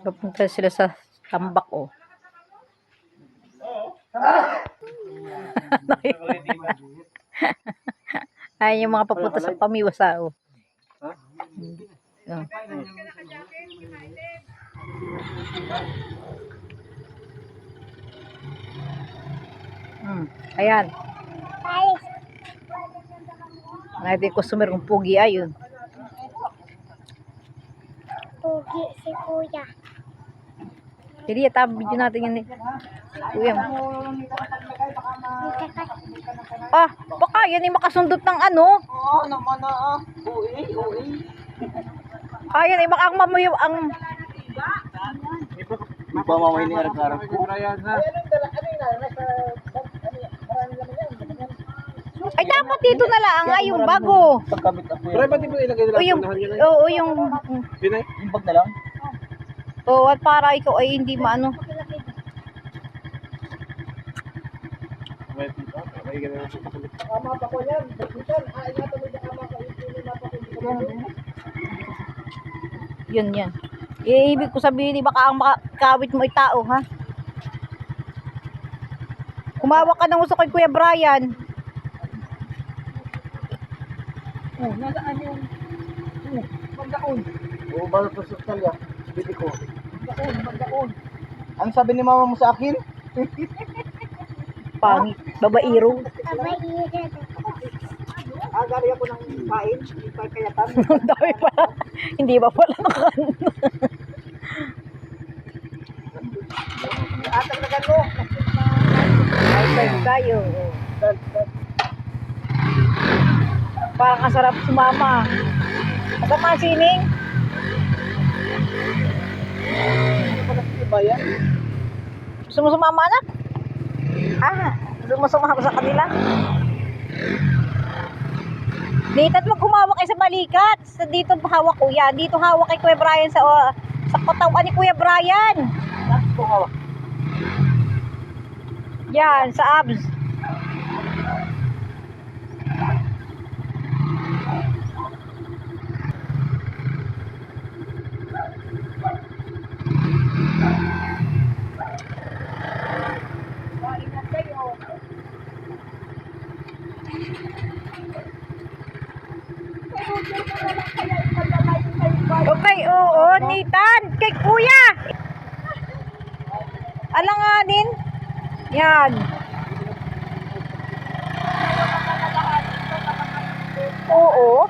Papunta sila sa tambak, oh. Ay, yung mga papunta sa pamiwasa, oh. Oh. Ayan. Natin yung customer kung pugi ayun. Pugi si Kuya. Hindi, video natin yan eh. Kuya. Ah, baka yan yung makasundot ng ano. Oo naman na. Uy. Ah, yan ay baka ang mamuyo ang... Iba mamay ni Aragara. Ay, dapat dito na lang ay yung bago. Pagkabit ako Pero ba't di mo ilagay nila? O yung... Oo, yung... Pinay? yung bag na lang. Oo, at para ikaw ay hindi maano. Tama pa ko yan. Bagitan. Ingatan mo yung ama ko. Yan. Eh, ibig ko sabihin, baka ang makakawit mo ay tao, ha? Kumawak ka ng uso kay Kuya Brian. Oh, nasaan yung... Magdaon. Oo, bala pa sa talya. Bibi ko. Magdaon. Ang sabi ni mama mo sa akin? Pangit. Babairo. Abay, iyan. Gari ako ng kain. Kayatan. Ang dami pala. Hindi ba pala nakan? Atag na gano. Ay, tayo. Parang kasarap sumama. Kasama ang sining. Iba yan. Gusto mo sumama, anak? Gusto mo sumama sa kanila? Dito mo kumawak kayo sa balikat. Sa dito hawak kuya. Dito hawak kay Kuya Brian sa katawan ni Kuya Brian. Yan, sa abs. Okay, oo, Nathan. Kay Kuya. Alanganin. Yan. Oo.